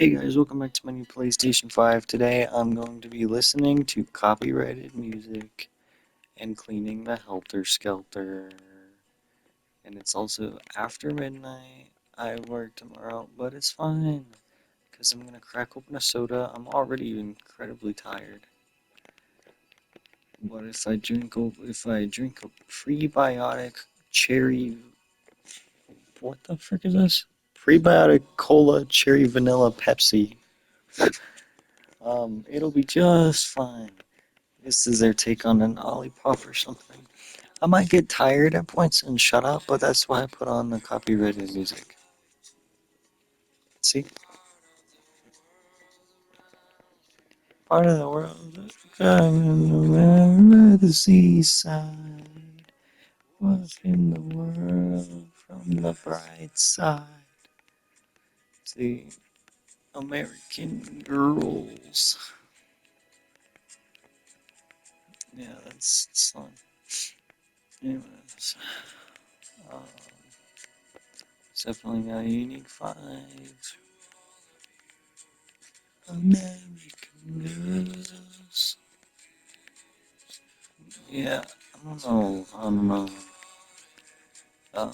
Hey guys, welcome back to my new PlayStation 5. Today I'm going to be listening to copyrighted music and cleaning the Helter Skelter. And it's also after midnight. I work tomorrow, but it's fine because I'm gonna crack open a soda. I'm already incredibly tired. But if I drink a prebiotic cherry, what the frick is this? Prebiotic cola cherry vanilla Pepsi. It'll be just fine. This is their take on an Olipop or something. I might get tired at points and shut up, but that's why I put on the copyrighted music. See? Part of the world, the seaside, watching the world from the bright side. See, American girls. Yeah, that's the song. Anyways, um, it's definitely got a unique vibe. American girls. Yeah, I don't know. Um,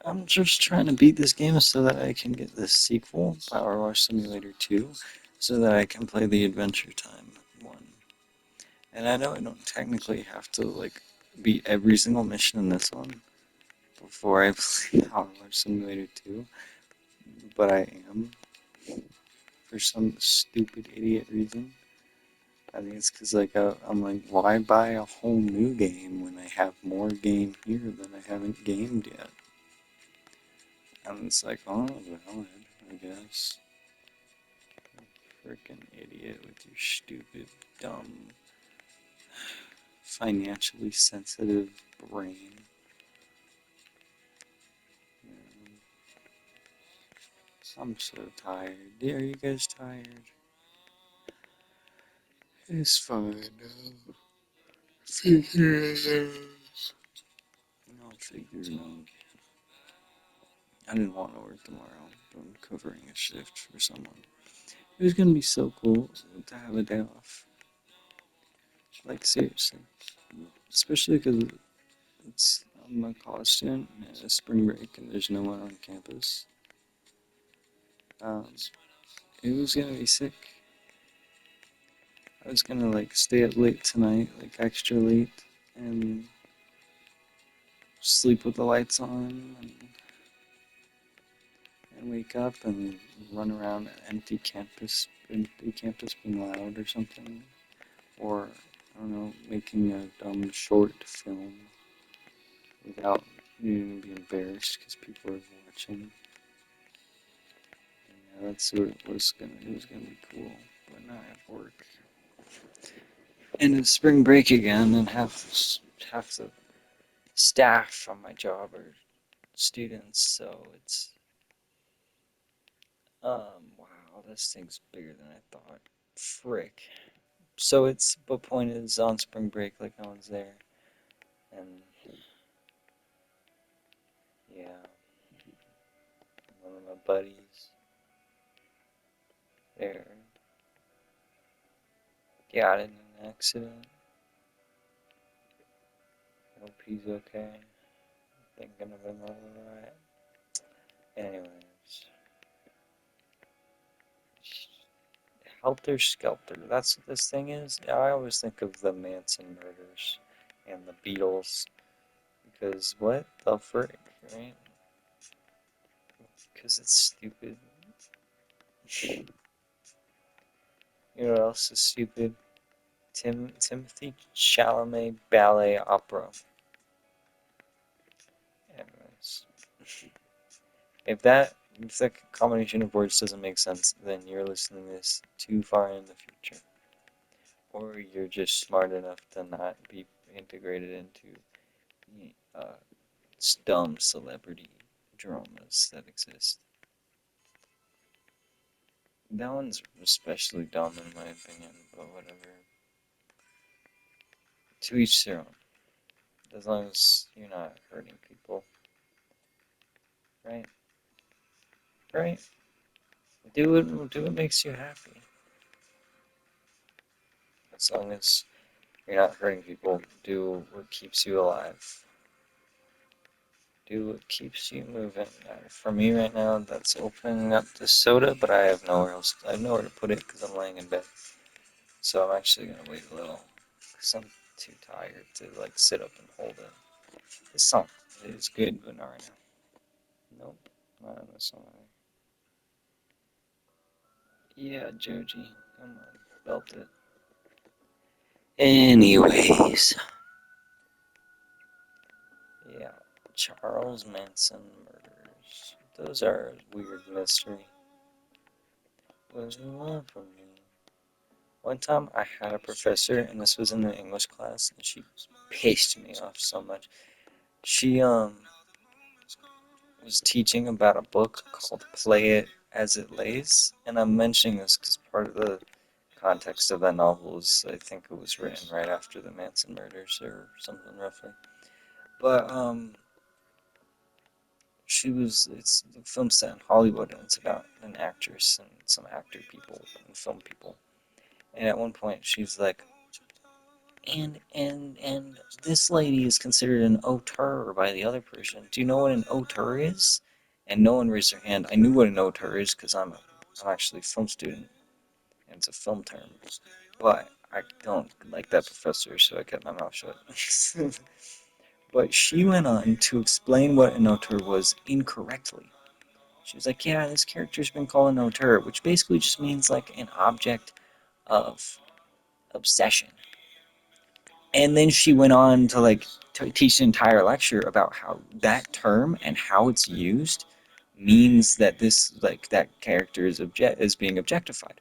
I'm just trying to beat this game so that I can get the sequel, PowerWash Simulator 2, so that I can play the Adventure Time one. And I know I don't technically have to, like, beat every single mission in this one before I play PowerWash Simulator 2, but I am, for some stupid idiot reason. I think it's because, like, I'm like, why buy a whole new game when I have more game here that I haven't gamed yet? And it's like, oh, valid, I guess. Freaking idiot with your stupid, dumb, financially sensitive brain. Yeah, I'm so tired. Yeah, are you guys tired? It's fine now. Figure it out. I'll figure it out. I didn't want to work tomorrow, but I'm covering a shift for someone. It was gonna be so cool to have a day off. Like, seriously. Especially because I'm a college student and it's spring break and there's no one on campus. Um, it was gonna be sick. I was gonna like stay up late tonight, like extra late, and sleep with the lights on, and wake up and run around an empty campus being loud or something, or I don't know, making a dumb short film without needing to be embarrassed because people are watching. Yeah, that's what it was gonna be cool, but now I have work. And it's spring break again, and half the staff on my job are students, so it's wow, this thing's bigger than I thought. Frick. So it's but point is on spring break, like no one's there, and yeah, one of my buddies there got in an accident. Hope he's okay. Thinking of him alright. Anyways, Helter Skelter. That's what this thing is. I always think of the Manson murders and the Beatles because what the frick, right? Because it's stupid. You know what else is stupid? Timothy Chalamet ballet opera. Anyways, if that combination of words doesn't make sense, then you're listening to this too far in the future, or you're just smart enough to not be integrated into uh, dumb celebrity dramas that exist. That one's especially dumb in my opinion, but whatever. To each their own. As long as you're not hurting people, right? Right? Do what makes you happy. As long as you're not hurting people, do what keeps you alive. Do what keeps you moving. For me right now, that's opening up the soda, but I have nowhere else. I have nowhere to put it because I'm laying in bed. So I'm actually gonna wait a little because I'm too tired to like sit up and hold it. This song is good, but not right now. Nope, not in this song. Yeah, Joji, come on, belt it. Anyways, yeah, Charles Manson murders. Those are a weird mystery. What do you want from me? One time I had a professor, and this was in the English class, and she pissed me off so much. She was teaching about a book called Play It As It Lays, and I'm mentioning this because part of the context of that novel is I think it was written right after the Manson murders or something roughly. But it's the film set in Hollywood, and it's about an actress and some actor people and film people. And at one point she's like, and this lady is considered an auteur by the other person. Do you know what an auteur is? And no one raised their hand. I knew what an auteur is because I'm actually a film student, and it's a film term. But I don't like that professor, so I kept my mouth shut. But she went on to explain what an auteur was incorrectly. She was like, yeah, this character's been called an auteur, which basically just means like an object of obsession. And then she went on to like teach an entire lecture about how that term and how it's used means that this like that character is being objectified.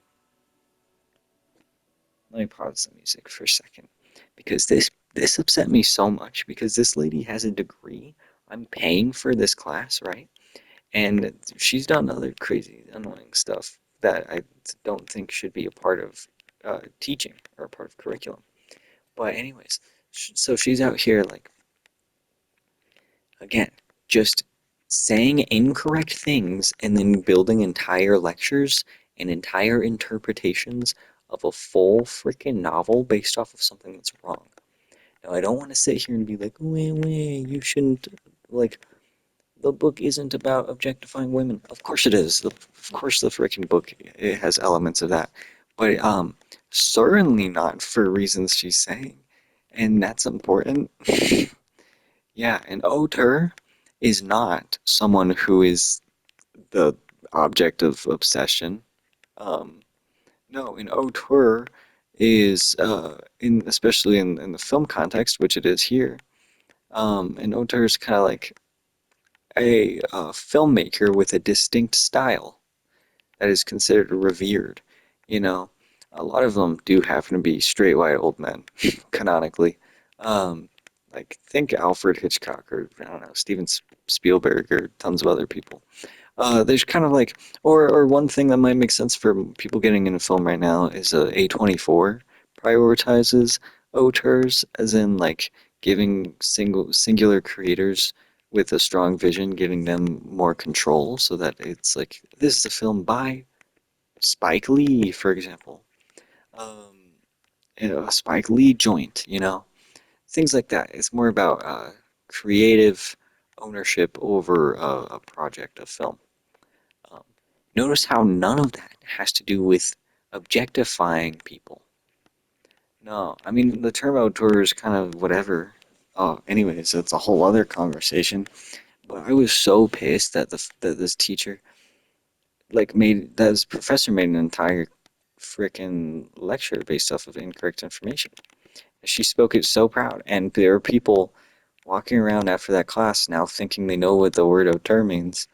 Let me pause the music for a second because this upset me so much because this lady has a degree. I'm paying for this class, right? And she's done other crazy, annoying stuff that I don't think should be a part of teaching or a part of curriculum. But anyways, so she's out here like again, just saying incorrect things and then building entire lectures and entire interpretations of a full freaking novel based off of something that's wrong. Now, I don't want to sit here and be like, wait, you shouldn't, like, the book isn't about objectifying women. Of course it is. Of course the freaking book it has elements of that. But certainly not for reasons she's saying. And that's important. Yeah, an auteur is not someone who is the object of obsession. Um, no, an auteur is, especially in the film context, which it is here, an auteur is kind of like a filmmaker with a distinct style that is considered revered. You know, a lot of them do happen to be straight white old men, canonically. Um, like think Alfred Hitchcock or I don't know Steven Spielberg or tons of other people. There's kind of like, or one thing that might make sense for people getting into film right now is A24 prioritizes auteurs, as in like giving singular creators with a strong vision, giving them more control, so that it's like this is a film by Spike Lee, for example. Um, a Spike Lee joint, things like that. It's more about creative ownership over a project of film. Um, Notice how none of that has to do with objectifying people. No, I mean the term auteur is kind of whatever. Anyways, it's a whole other conversation. But I was so pissed that this teacher that this professor made an entire freaking lecture based off of incorrect information. She spoke it so proud, and there are people walking around after that class now thinking they know what the word auteur means.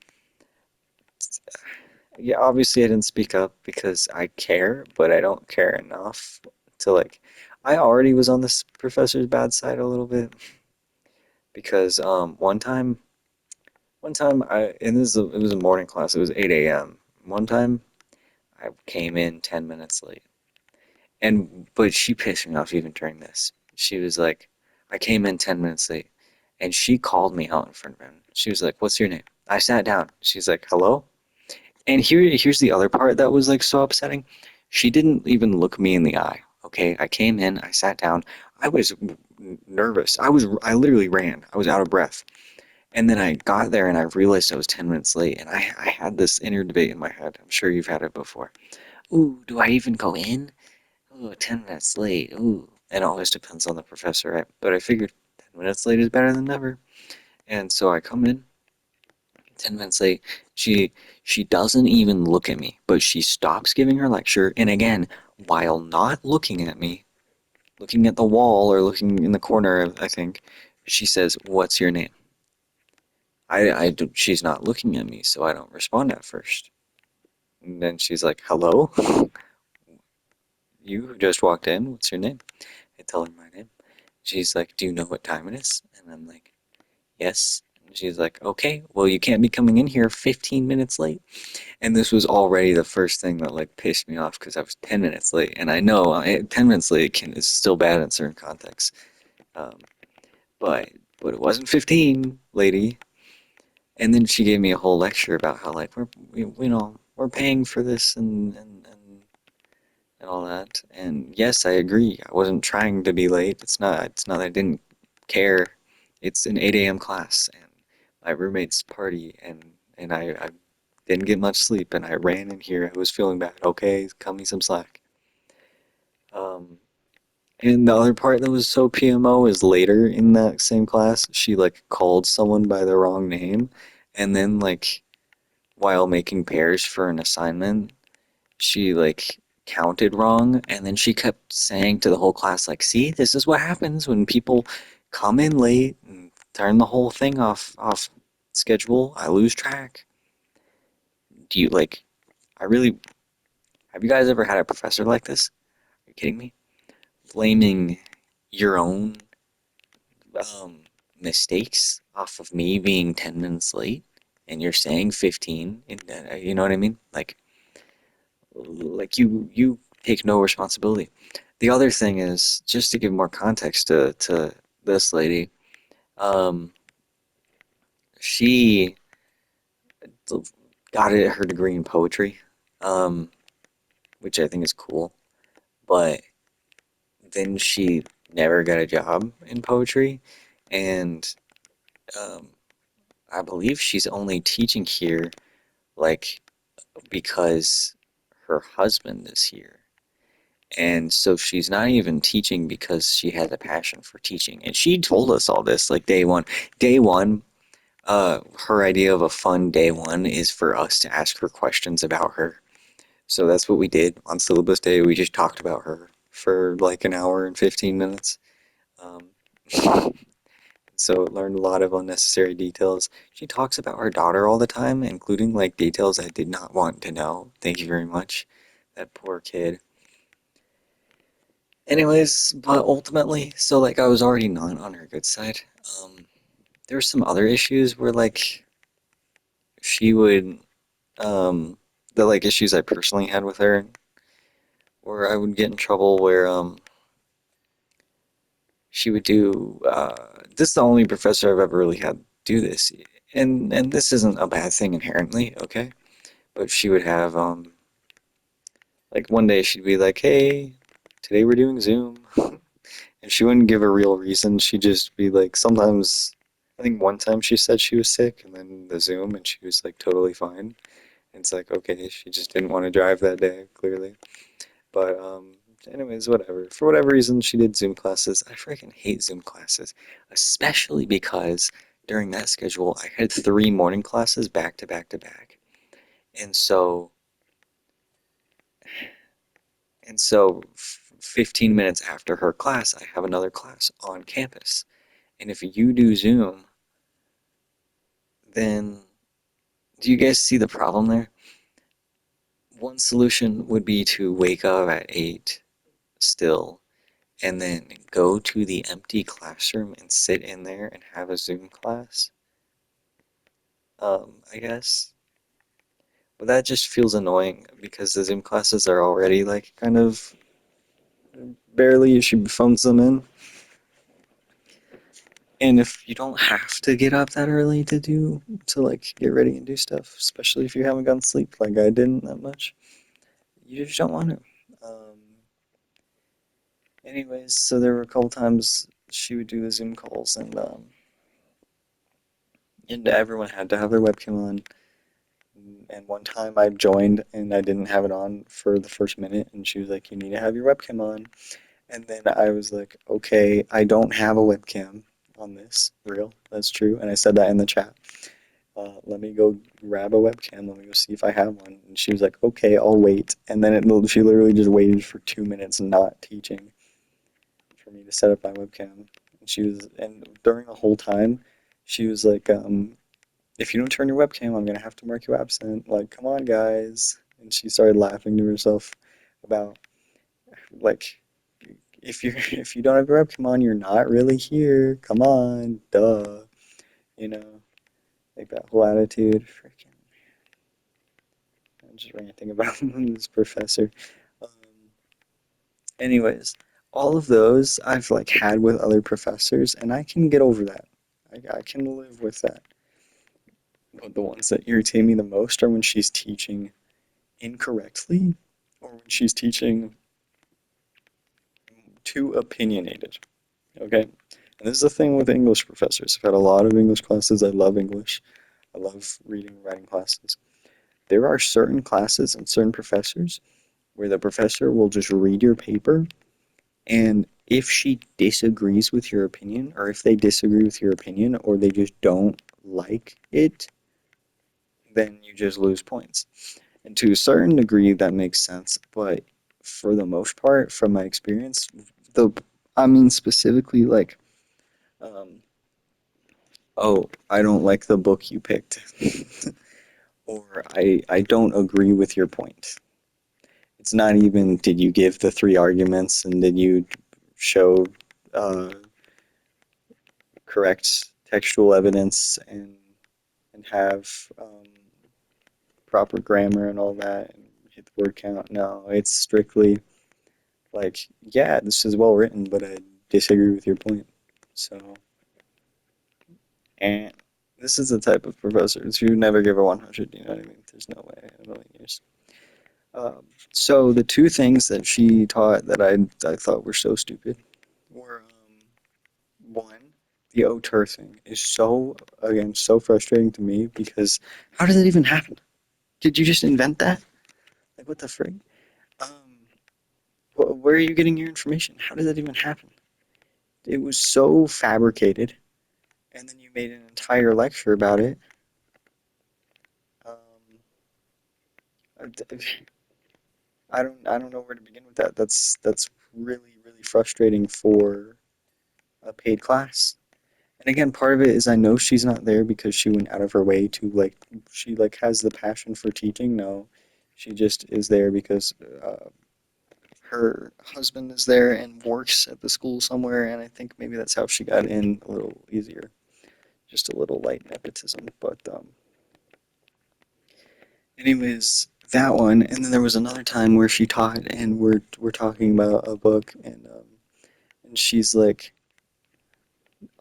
Yeah, obviously I didn't speak up because I care, but I don't care enough to like. I already was on this professor's bad side a little bit because one time I and it was a morning class. It was 8 a.m. One time I came in 10 minutes late, and but she pissed me off even during this. She was like, I came in 10 minutes late, and she called me out in front of him. She was like, "What's your name?" I sat down. She's like, "Hello." And here's the other part that was like so upsetting. She didn't even look me in the eye. Okay, I came in, I sat down. I was nervous. I literally ran. I was out of breath. And then I got there and I realized I was 10 minutes late. And I had this inner debate in my head. I'm sure you've had it before. Ooh, do I even go in? Ooh, 10 minutes late. Ooh. It always depends on the professor, right? But I figured 10 minutes late is better than never. And so I come in, 10 minutes late. She she doesn't even look at me, but she stops giving her lecture. And again, while not looking at me, looking at the wall or looking in the corner, I think, she says, "What's your name?" She's not looking at me, so I don't respond at first. And then she's like, "Hello? You who just walked in, what's your name?" I tell her my name. She's like, "Do you know what time it is?" And I'm like, "Yes." And she's like, "Okay, well, you can't be coming in here 15 minutes late." And this was already the first thing that like pissed me off because I was 10 minutes late. And I know 10 minutes late is still bad in certain contexts. Um, but but it wasn't 15, lady. And then she gave me a whole lecture about how like we're paying for this and all that. And yes, I agree. I wasn't trying to be late. It's not that I didn't care. It's an 8 a.m. class and my roommate's party and I didn't get much sleep and I ran in here. I was feeling bad. Okay, cut me some slack. Um, and the other part that was so PMO is later in that same class, she like called someone by the wrong name and then like while making pairs for an assignment, she like counted wrong and then she kept saying to the whole class like, "See, this is what happens when people come in late and turn the whole thing off schedule. I lose track." Do you like I really have you guys ever had a professor like this? Are you kidding me? Blaming your own um mistakes off of me being 10 minutes late and you're saying 15 and you know what I mean? Like you take no responsibility. The other thing is just to give more context to this lady. Um, she got her degree in poetry, um, which I think is cool. But then she never got a job in poetry, and um, I believe she's only teaching here like because her husband is here. And so she's not even teaching because she has a passion for teaching. And she told us all this like day one. Day one, her idea of a fun day one is for us to ask her questions about her. So that's what we did on syllabus day. We just talked about her for like an hour and 15 minutes. Um, so learned a lot of unnecessary details. She talks about her daughter all the time, including like details I did not want to know. Thank you very much. That poor kid. Anyways, but ultimately, so like I was already not on her good side. Um, there were some other issues where like she would, um, the like issues I personally had with her, where I would get in trouble where she would do. This is the only professor I've ever really had do this, and this isn't a bad thing inherently, okay? But she would have like one day she'd be like, "Hey, today we're doing Zoom." And she wouldn't give a real reason. She'd just be like, sometimes, I think one time she said she was sick, and then the Zoom, and she was like totally fine. And it's like, okay, she just didn't want to drive that day, clearly. But, anyways, whatever. For whatever reason, she did Zoom classes. I freaking hate Zoom classes, especially because during that schedule, I had 3 morning classes back to back to back. And so, and so 15 minutes after her class, I have another class on campus. And if you do Zoom, then do you guys see the problem there? One solution would be to wake up at 8 still and then go to the empty classroom and sit in there and have a Zoom class. I guess. But that just feels annoying because the Zoom classes are already like kind of barely she phones them in. And if you don't have to get up that early to like get ready and do stuff, especially if you haven't gotten sleep like I didn't that much, you just don't want to. Um, Anyways, so there were a couple times she would do the Zoom calls, and everyone had to have their webcam on. And one time I joined and I didn't have it on for the first minute, and she was like, "You need to have your webcam on." And then I was like, "Okay, I don't have a webcam on this. Real, that's true." And I said that in the chat. Let me go grab a webcam. Let me go see if I have one. And she was like, "Okay, I'll wait." And then she literally just waited for 2 minutes, not teaching, for me to set up my webcam. And during the whole time, she was like, "If you don't turn your webcam, I'm gonna have to mark you absent. Like, come on, guys." And she started laughing to herself about like, if you don't have your webcam on, you're not really here. Come on, duh. You know, like that whole attitude. Freaking, I'm just ranting about this professor. Um, Anyways, all of those I've like had with other professors, and I can get over that. I can live with that. But the ones that irritate me the most are when she's teaching incorrectly or when she's teaching too opinionated. Okay? And this is the thing with English professors. I've had a lot of English classes. I love English. I love reading and writing classes. There are certain classes and certain professors where the professor will just read your paper, and if she disagrees with your opinion, or if they disagree with your opinion, or they just don't like it, then you just lose points. And to a certain degree, that makes sense. But for the most part, from my experience, the I mean specifically like, um, oh, I don't like the book you picked, or I don't agree with your point. It's not even did you give the three arguments and did you show uh, correct textual evidence and have proper grammar and all that and hit the word count. No, it's strictly like, yeah, this is well written, but I disagree with your point. So, and this is the type of professors who never give a 100, you know what I mean? There's no way in a million years. Um, so the two things that she taught that I thought were so stupid were one, the auteur thing is so again so frustrating to me because how did that even happen? Did you just invent that? Like what the frig? Um, where are you getting your information? How did that even happen? It was so fabricated, and then you made an entire lecture about it. Um, I don't know where to begin with that. That's really frustrating for a paid class. And again, part of it is I know she's not there because she went out of her way to like she like has the passion for teaching. No, she just is there because her husband is there and works at the school somewhere, and I think maybe that's how she got in a little easier. Just a little light nepotism, but anyways, that one, and then there was another time where she taught, and we're talking about a book, and she's like,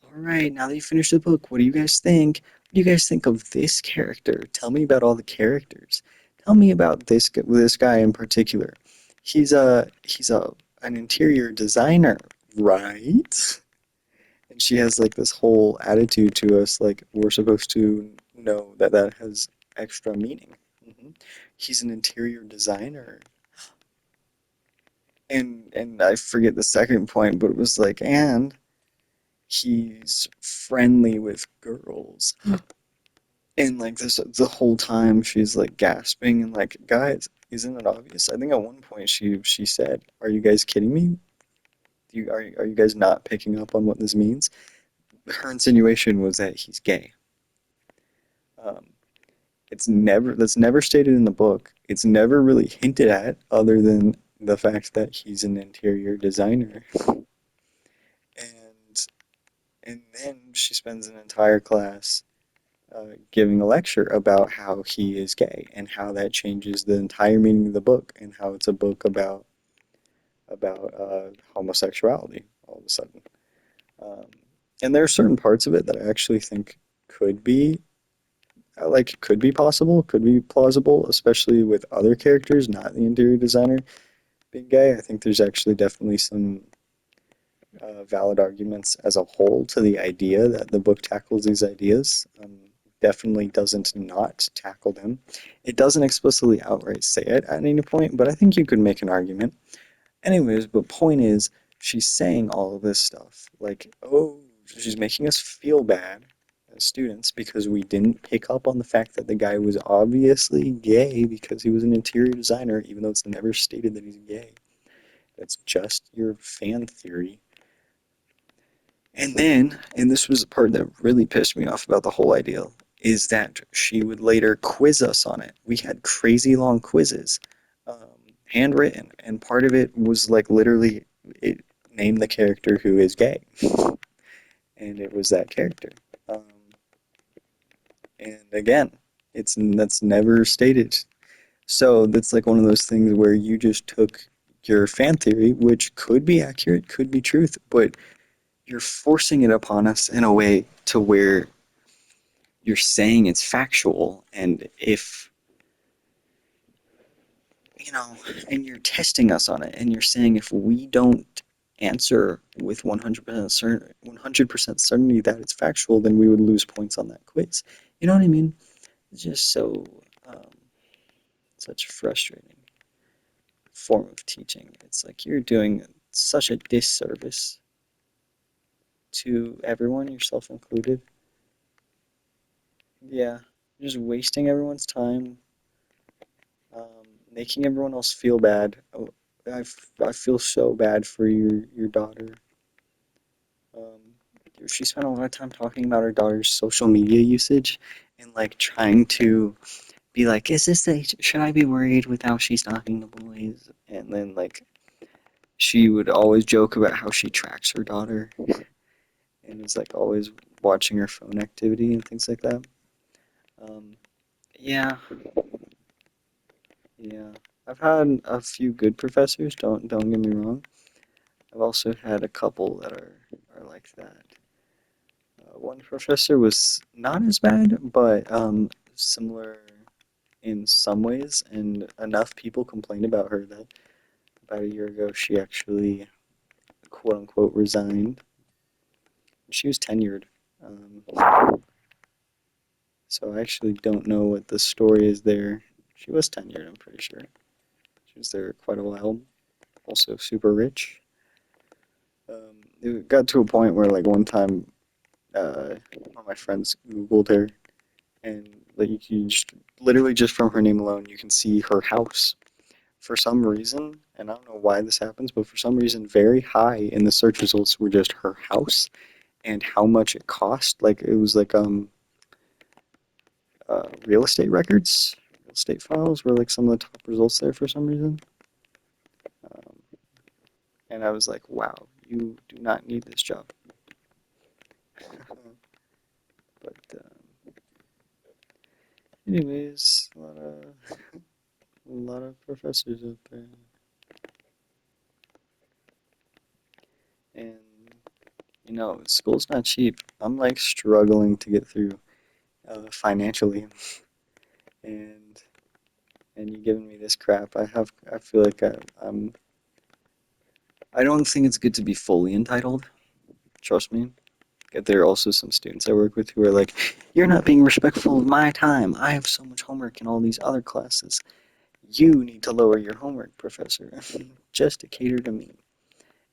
"All right, now that you finished the book, what do you guys think? What do you guys think of this character? Tell me about all the characters. Tell me about this guy in particular. He's an interior designer, right?" And she has like this whole attitude to us, like we're supposed to know that that has extra meaning. hmm He's an interior designer, and I forget the second point, but it was like, and he's friendly with girls. And like this, the whole time she's like gasping and like, guys, isn't it obvious? I think at one point she said, "Are you guys kidding me? Are you guys not picking up on what this means?" Her insinuation was that he's gay. Um, that's never stated in the book. It's never really hinted at, other than the fact that he's an interior designer. And then she spends an entire class giving a lecture about how he is gay and how that changes the entire meaning of the book and how it's a book about homosexuality all of a sudden. Um, And there are certain parts of it that I actually think could be could be possible, could be plausible, especially with other characters, not the interior designer being gay. I think there's actually definitely some valid arguments as a whole to the idea that the book tackles these ideas. Definitely doesn't not tackle them. It doesn't explicitly outright say it at any point, but I think you could make an argument. Anyways, but point is, she's saying all of this stuff. Like, oh, she's making us feel bad as students because we didn't pick up on the fact that the guy was obviously gay because he was an interior designer, even though it's never stated that he's gay. That's just your fan theory. And then, and this was the part that really pissed me off about the whole idea, is that she would later quiz us on it. We had crazy long quizzes, um, handwritten, and part of it was like literally it name the character who is gay, and it was that character. Um, and again, it's that's never stated. So that's like one of those things where you just took your fan theory, which could be accurate, could be truth, but you're forcing it upon us in a way to where you're saying it's factual, and if you know, and you're testing us on it, and you're saying if we don't answer with 100% certainty that it's factual, then we would lose points on that quiz. You know what I mean? It's just so um, such a frustrating form of teaching. It's like you're doing such a disservice to everyone, yourself included. Yeah, you're just wasting everyone's time, making everyone else feel bad. Oh, I feel so bad for your daughter. Um, she spent a lot of time talking about her daughter's social media usage and like trying to be like, is this the, should I be worried with how she's talking to boys? And then like she would always joke about how she tracks her daughter and is like always watching her phone activity and things like that. Um, yeah, yeah. I've had a few good professors. Don't get me wrong. I've also had a couple that are like that. One professor was not as bad, but similar in some ways, and enough people complained about her that about a year ago she actually quote unquote resigned. She was tenured, um, so I actually don't know what the story is there. She was tenured, I'm pretty sure. She was there quite a while. Also super rich. It got to a point where like one time, one of my friends Googled her and like you can just literally just from her name alone you can see her house for some reason, and I don't know why this happens, but for some reason very high in the search results were just her house and how much it cost. Like it was like real estate records, real estate files were like some of the top results there for some reason. um, and I was like, wow, you do not need this job. But anyways, a lot of professors out there, and school's not cheap. I'm like struggling to get through financially, and you giving me this crap. I feel like I don't think it's good to be fully entitled. Trust me. There are also some students I work with who are like, "You're not being respectful of my time. I have so much homework in all these other classes. You need to lower your homework, professor, just to cater to me."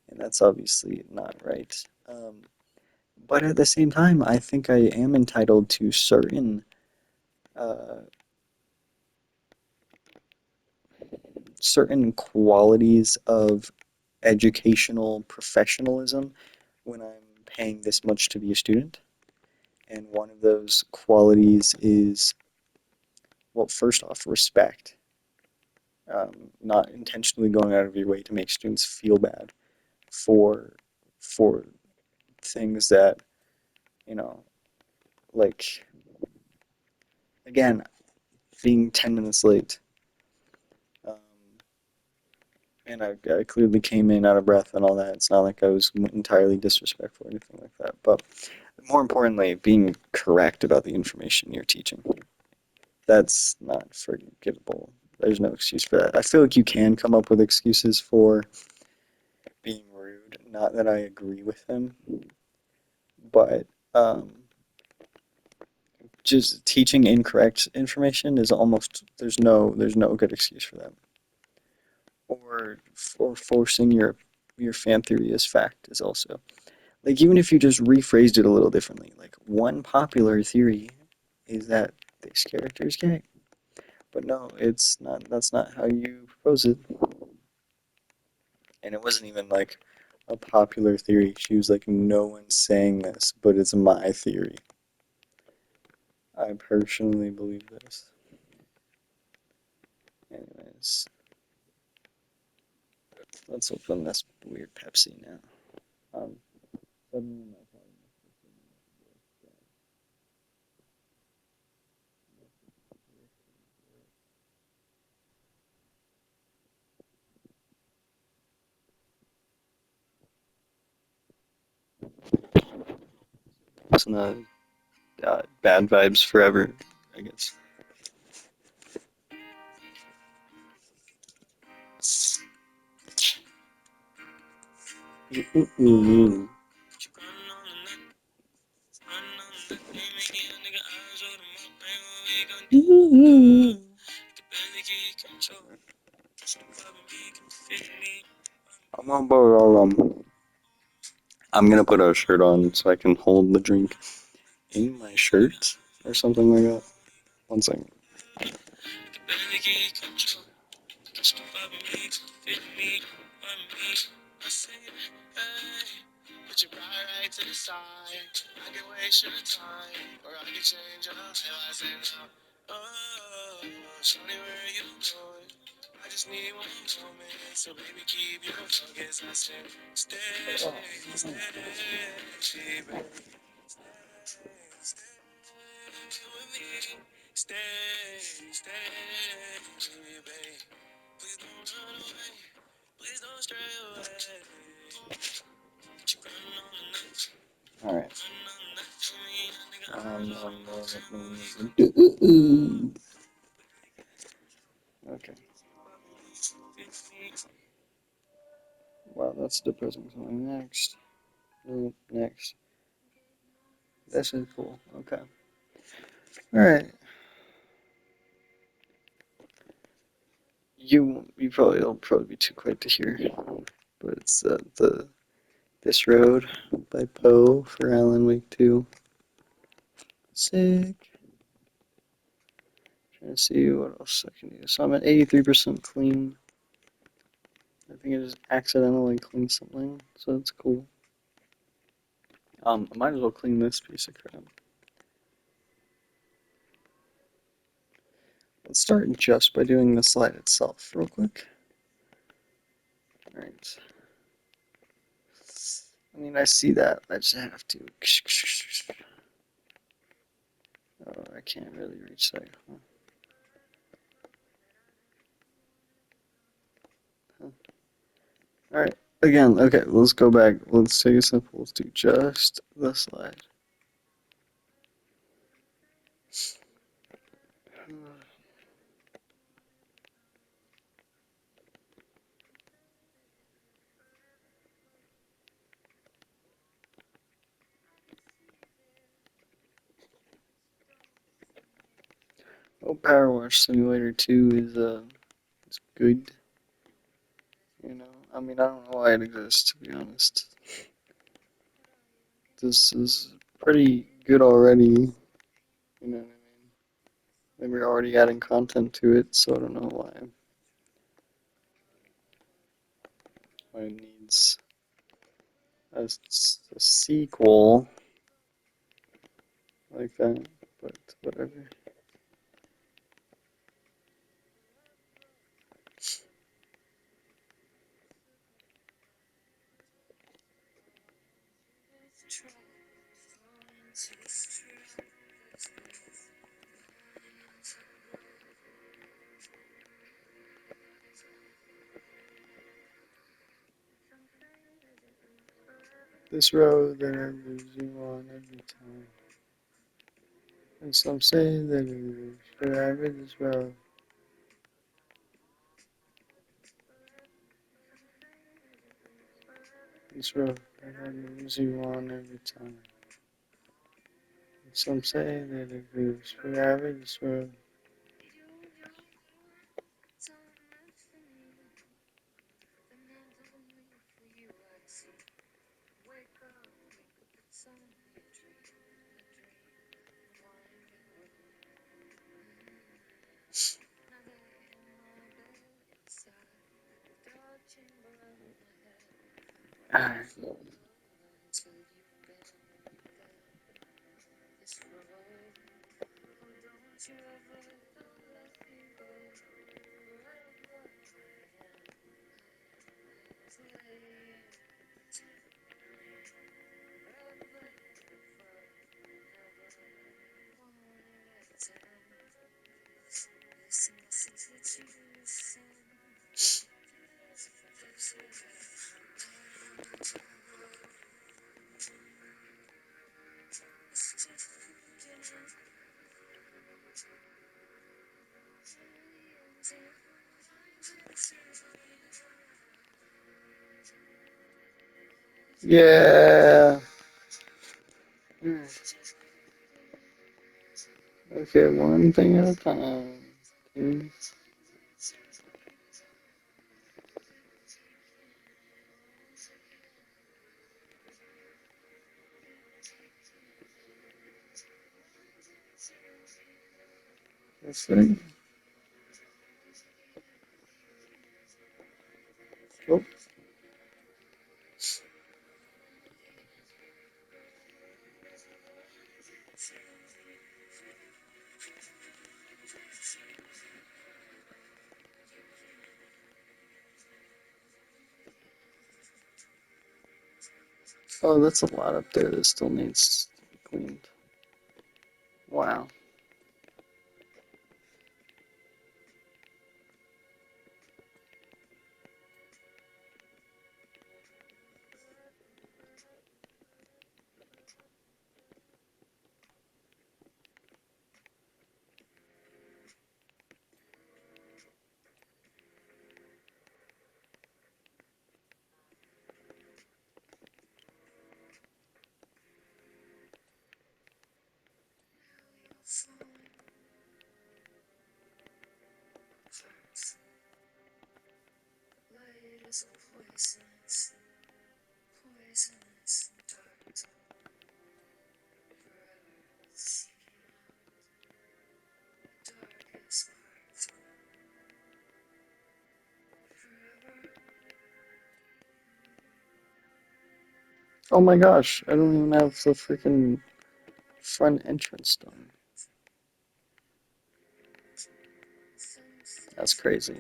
And that's obviously not right. But at the same time, I think I am entitled to uh, certain qualities of educational professionalism when I'm paying this much to be a student. And one of those qualities is, well, first off, respect. Not intentionally going out of your way to make students feel bad for for things that, you know, like again, being 10 minutes late. Um, And I clearly came in out of breath and all that. It's not like I was entirely disrespectful or anything like that. But more importantly, being correct about the information you're teaching. That's not forgivable. There's no excuse for that. I feel like you can come up with excuses for being rude. Not that I agree with them, but just teaching incorrect information is almost there's no good excuse for that. Or for forcing your fan theory as fact is also like even if you just rephrased it a little differently. Like one popular theory is that this character is gay, but no, it's not. That's not how you propose it. And it wasn't even like a popular theory. She was like, no one's saying this, but it's my theory. I personally believe this. Anyways, let's open this weird Pepsi now. Suddenly my it's not bad vibes forever, I guess. I'm gonna put a shirt on so I can hold the drink in my shirt or something like that. One second. All right. Okay. Wow, that's depressing. So next. Next. This is cool. Okay. All right. You probably it'll probably be too quiet to hear, but it's the This Road by Poe for Alan Wake 2. Sick. Trying to see what else I can do. So I'm at 83% clean. I think I just accidentally cleaned something, so that's cool. I might as well clean this piece of crap. Let's start just by doing the slide itself real quick. Alright. I mean, I see that. I just have to. Oh, I can't really reach that. Huh. Alright. Again, okay, let's go back. Let's take a simple. Let's do just the slide. Oh, PowerWash Simulator 2 is good. You know, I mean, I don't know why it exists, to be honest. This is pretty good already. You know what I mean? They were already adding content to it, so I don't know why it needs a sequel like that, but whatever. This road that I lose you on every time. And some say that it is forever this road. This road that I lose you on every time. And some say that it is forever this road. Yeah. Okay, one thing at a time. Mm, Let's see. Oh, oh, that's a lot up there that still needs to be cleaned. Wow. Oh my gosh, I don't even have the freaking front entrance done. That's crazy.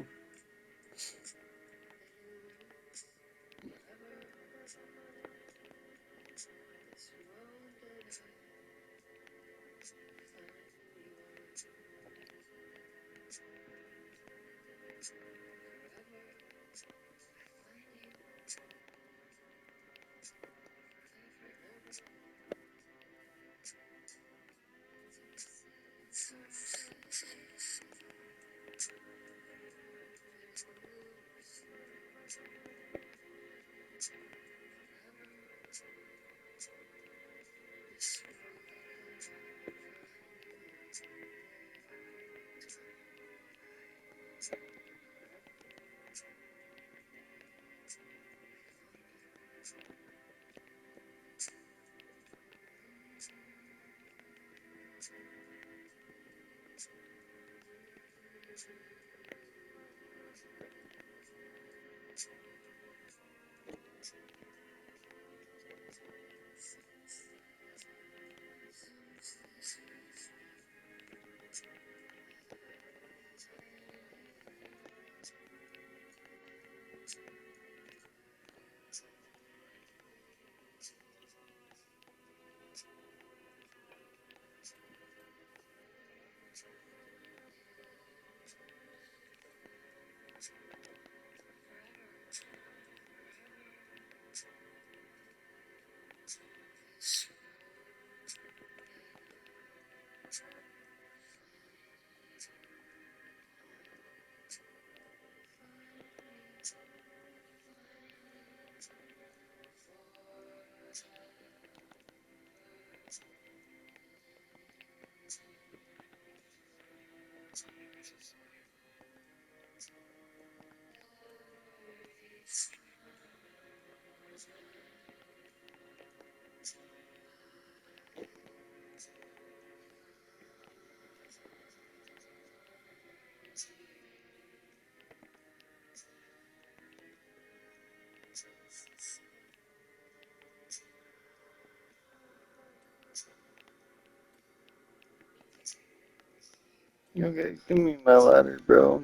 Okay, give me my ladder, bro.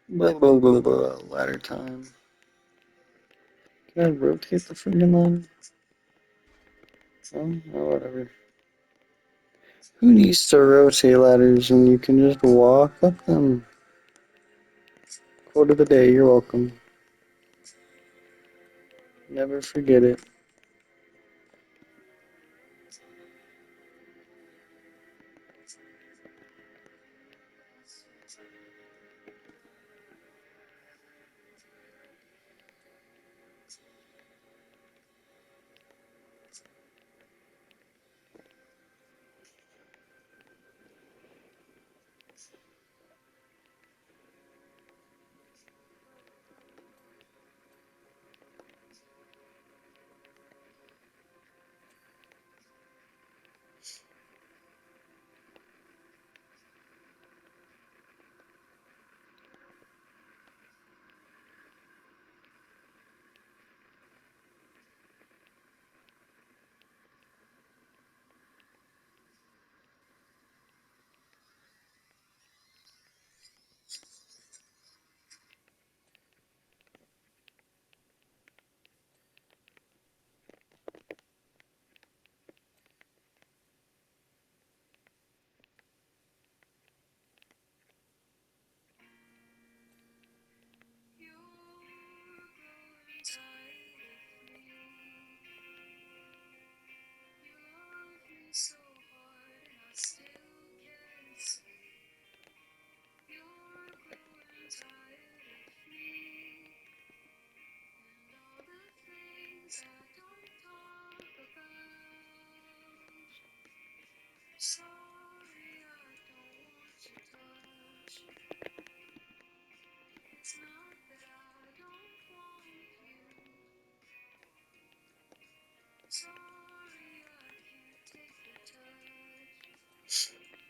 Blah, blah, blah, blah, ladder time. Can I rotate the freaking ladder? Oh, whatever. Who needs to rotate ladders when you can just walk up them? Quote of the day, you're welcome. Never forget it.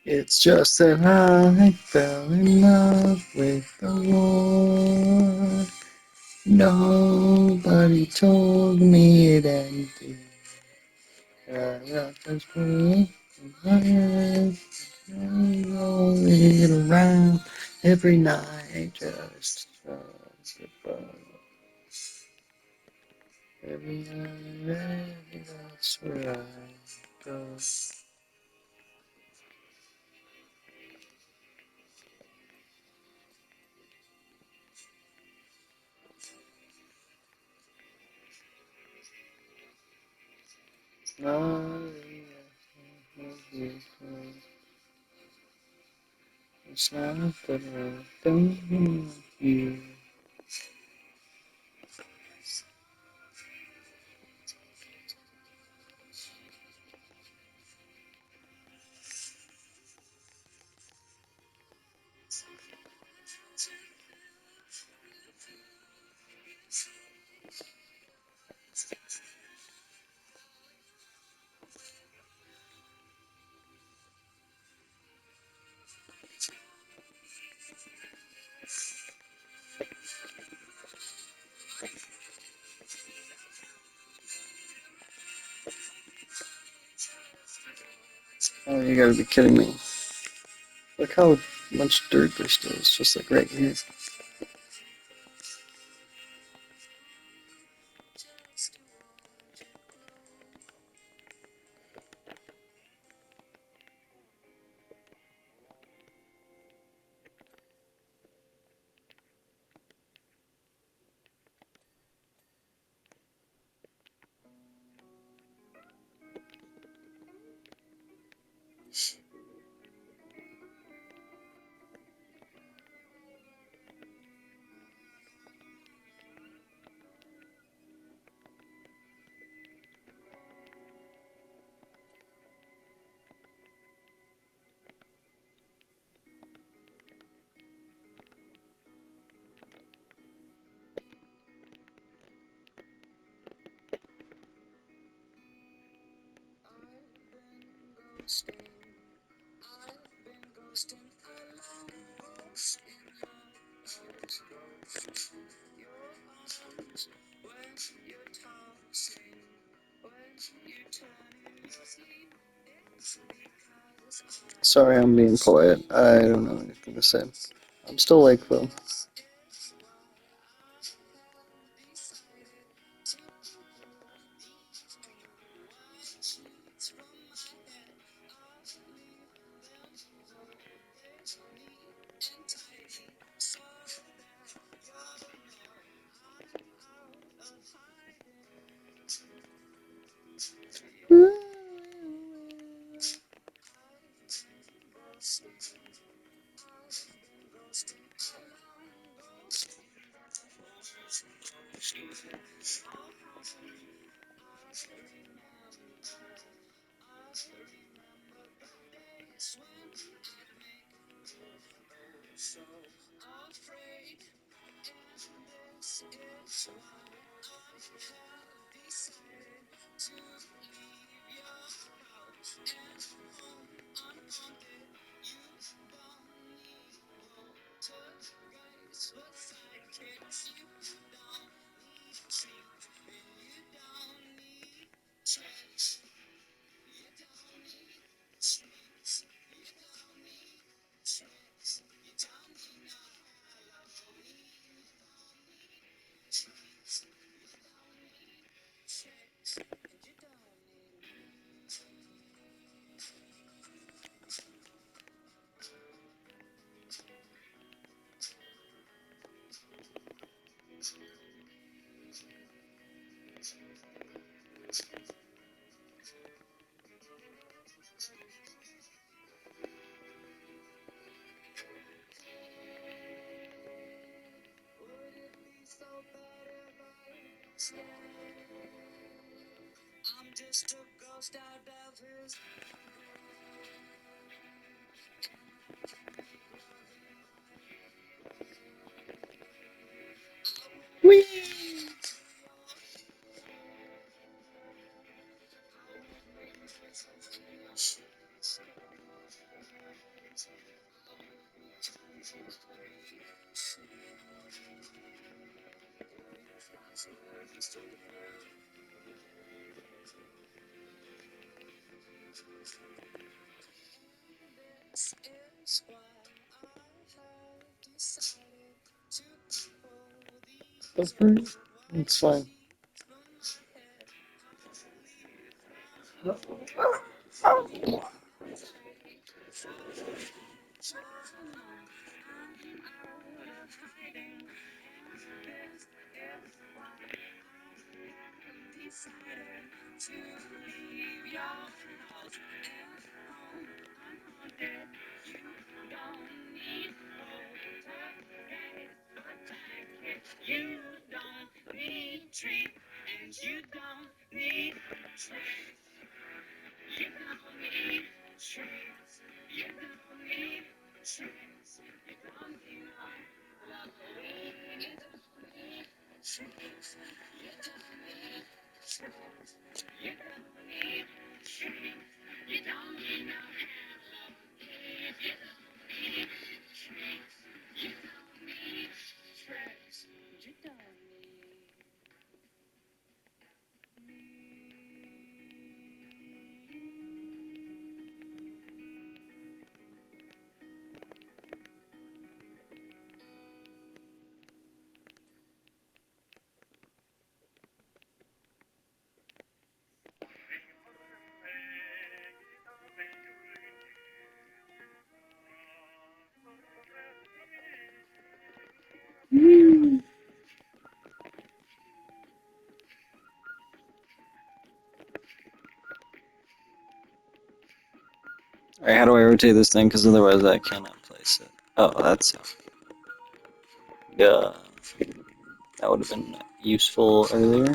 It's just that I fell in love with the war. Nobody told me it ended. I got this book in my head, roll it around every night, just goodbye. Every night, that's where I go. It's not that I don't want you. Oh, you gotta be kidding me. Look how much dirt there still is, just like right here. Sorry, I'm being quiet. I don't know anything to say. I'm still awake though. It's fine. Alright, how do I rotate this thing? Because otherwise I cannot place it. Oh, that's it. Yeah. That would have been useful earlier.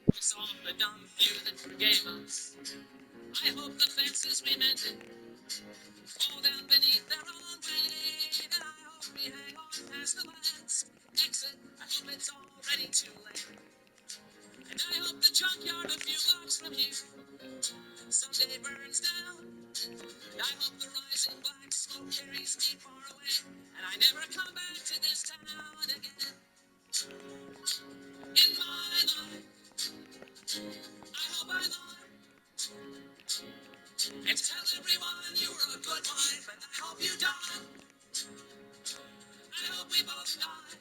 We saw the dumb few that forgave us. I hope the fences we mended fall down beneath their own weight. And I hope we hang on past the last exit. I hope it's already too late. And I hope the junkyard a few blocks from here someday burns down. And I hope the rising black smoke carries me far away. And I never come back to this town again. In my life, I hope I live and tell everyone you were a good wife. And I hope you die. I hope we both die.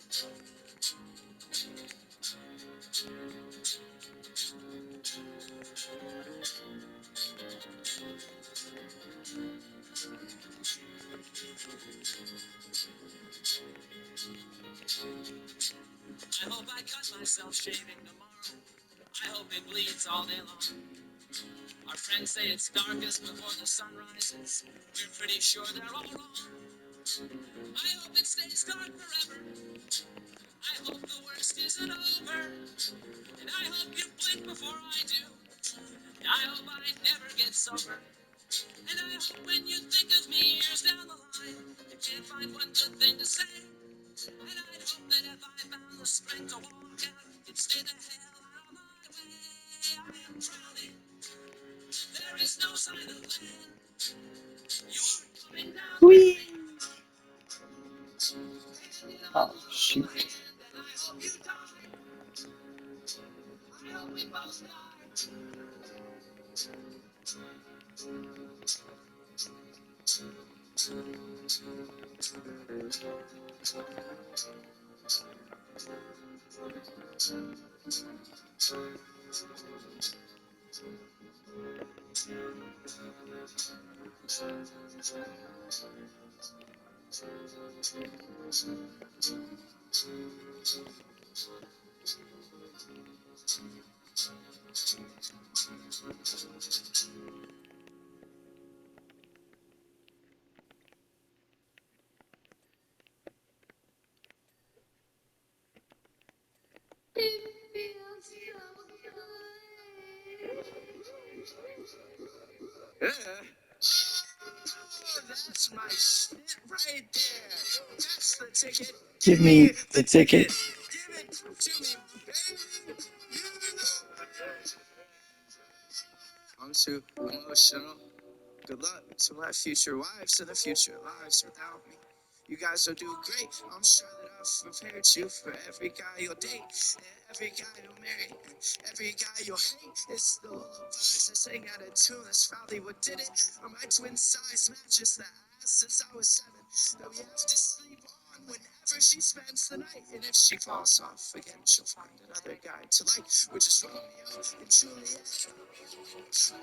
I hope I cut myself shaving tomorrow. I hope it bleeds all day long. Our friends say it's darkest before the sun rises. We're pretty sure they're all wrong. I hope it stays dark forever. I hope the worst isn't over. And I hope you blink before I do. I hope I never get sober. And I hope when you think of me years down the line, you can't find one good thing to say. And I'd hope that if I found the strength to walk out, you'd stay the hell out of my way. I am drowning. There is no sign of land. You're coming down. Whee! Oh, shoot. And I hope you die. I hope we both die. That's my shit right there. That's the ticket. Give me the ticket. Give it to me, baby. You know it. I'm too emotional. Good luck to my future wives and the future lives without me. You guys will do great. I'm sure that I've prepared you for every guy you'll date, and every guy you'll marry, and every guy you'll hate. It's the lullabies that sing out of tune. That's probably what did it. On my twin size mattress that I had since I was 7, that we have to sleep on whenever she spends the night. And if she falls off again, she'll find another guy to like. We're just Romeo and Juliet.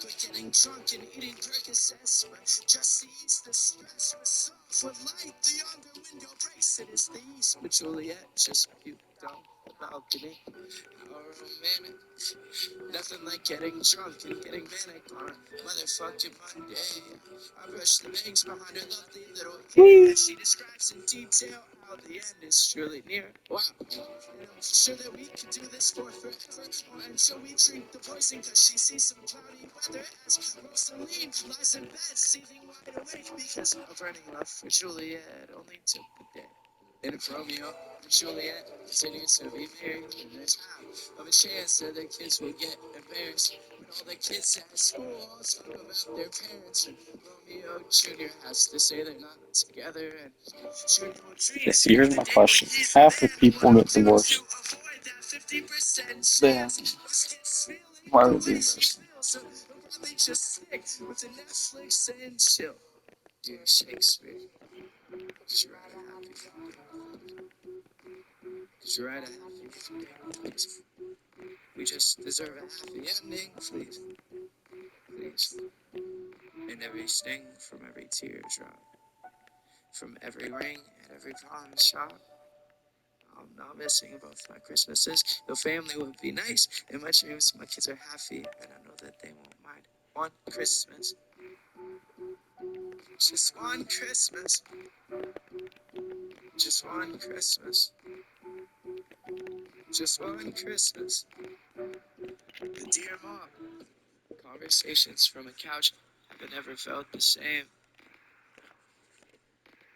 But getting drunk and eating Percocets, but just to ease the stress. But soft with light beyond the window breaks. It is the east, but Juliet just puked on the balcony. How romantic. Nothing like getting drunk and getting manic on a motherfucking Monday. I brush the bangs behind her lovely little hair. She describes in detail how the end is surely near. Wow. And I'm sure that we could do this for forever. Or until we drink the poison, cause she sees some cloudy weather. As Rosaline lies in bed, seething wide awake because a burning love for Juliet only took a day. And if Romeo and Juliet continue to be married, then there's half of a chance that the kids will get embarrassed. When all the kids at school all talk about their parents, and Romeo Jr. has to say they're not together, and Junior will dream. Yeah, see, here's my question. Half the people get divorced. Then, why would they embarrassed? So they'll probably just stick with the Netflix and chill. Dear Shakespeare, could you write a happy ending? Could you write a happy ending, please? We just deserve a happy ending, please. Please. And every sting from every teardrop, from every ring at every pawn shop. I'm not missing both my Christmases. The family would be nice, and my dreams, my kids are happy, and I know that they won't mind. One Christmas, just one Christmas, just one Christmas, just one Christmas. Dear Mom, conversations from a couch haven't ever felt the same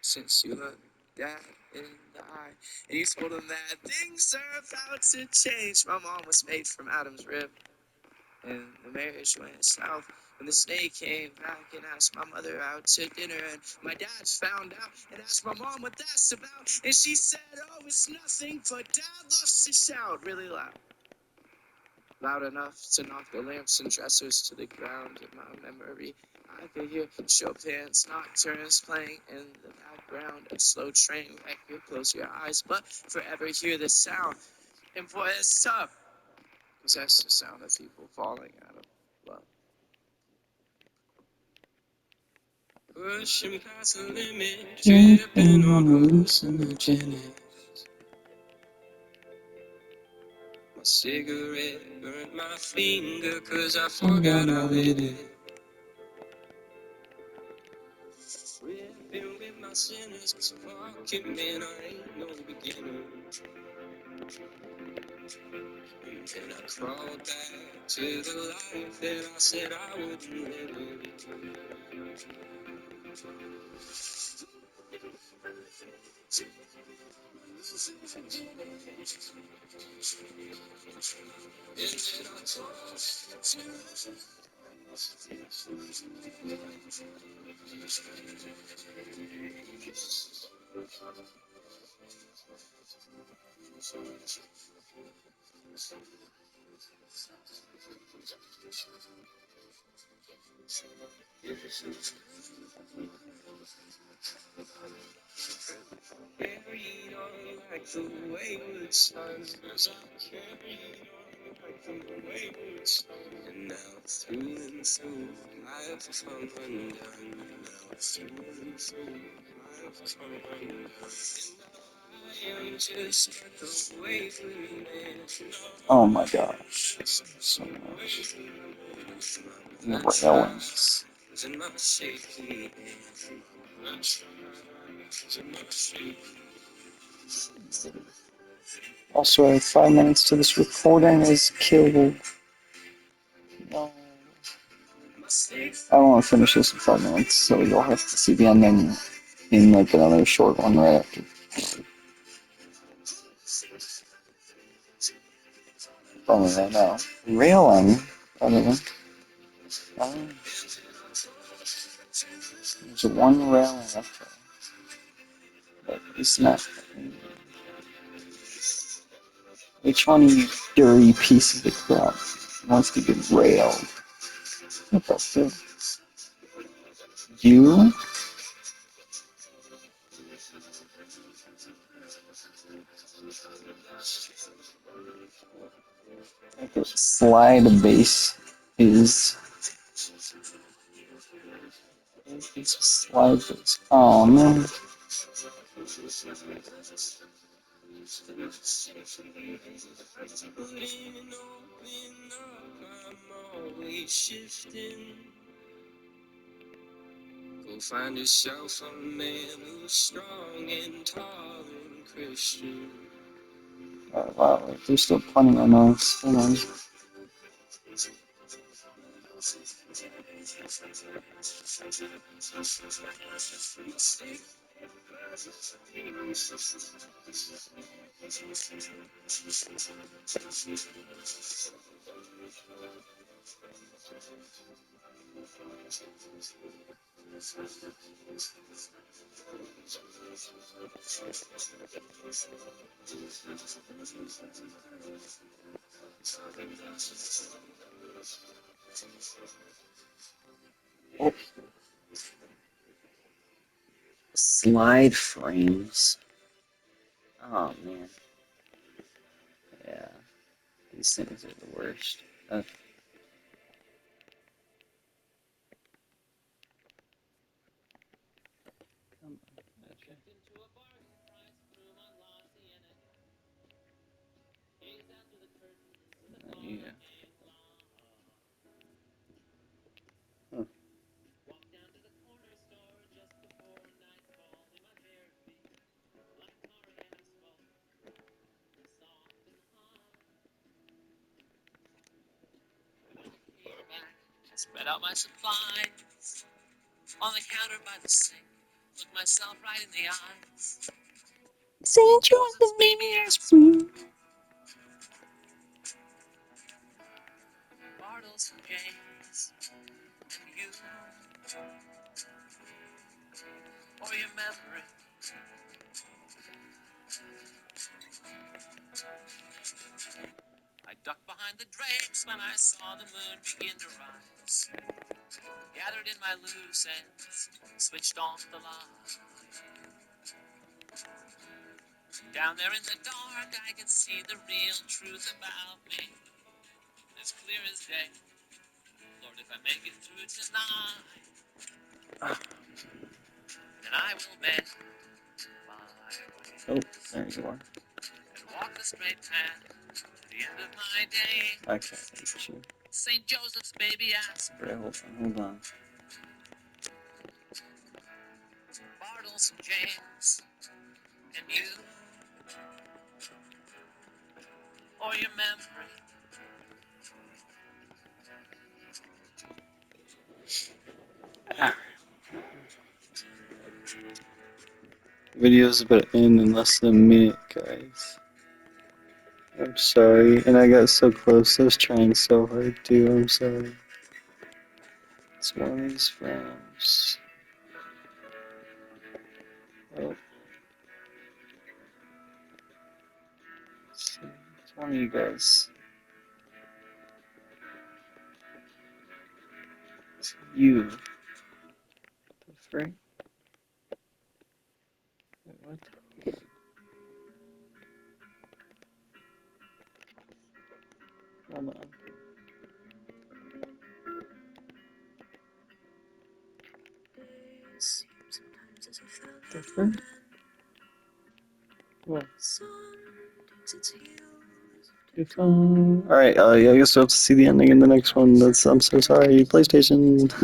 since you looked Dad in the eye and you told him that things are about to change. My mom was made from Adam's rib, and the marriage went south. When the snake came back and asked my mother out to dinner, and my dad found out and asked my mom what that's about, and she said, "Oh, it's nothing," but Dad loves to shout really loud. Loud enough to knock the lamps and dressers to the ground. In my memory, I could hear Chopin's nocturnes playing in the background. A slow train wreck, you close your eyes, but forever hear the sound. And boy, it's tough, 'cause that's the sound of people falling out of love. Pushing past the limit, dripping on hallucinogenic. My cigarette burned my finger, 'cause I forgot I lit it. Ripping with my sinners, fuck it, man, I ain't no beginner. And then I crawled back to the life that I said I wouldn't live. Carried on like the wayward sun, as I carried on like the wayward sun. And now through and through, I've come undone. Now through and through, I've come undone. I am just like a wayward man. Oh my gosh. So railings. In my shaky hands. Also, I have 5 minutes to this recording is killed. No. I want to finish this in 5 minutes, so you'll have to see the ending in like another short one right after. Probably right now. Railing, other than. There's one railing after. But it's not. Which one of you dirty pieces of crap wants to get railed? What the fuck? You? Slide base is. It's a slide base. Oh man. Go find yourself a man who's strong and tall and Christian. Wow, there's still plenty of noise. Hold on. Oh. Slide frames. Oh man. Yeah. These things are the worst. Come on. Okay. Yeah. Huh. Spread out my supplies on the counter by the sink. Look myself right in the eyes. St. Joseph's baby asked me. Bartles and James and you, or your memory. I ducked behind the drapes when I saw the moon begin to rise. Gathered in my loose ends, switched off the light. Down there in the dark, I could see the real truth about me, as clear as day. Lord, if I make it through tonight, then I will bend my way. Oh, there you are. And walk the straight path to the end of my day. I can't reach you. St. Joseph's baby asked me. Right, hold on. Bartles and James and you, or your memory. Video's about to end in less than a minute, guys. I'm sorry, and I got so close. I was trying so hard too. I'm sorry. It's one of these frames. Oh, it's one of you guys. It's you. The frick? Wait, what? Hold on. The frick? What? Alright, yeah, I guess we'll have to see the ending in the next one. I'm so sorry. PlayStation.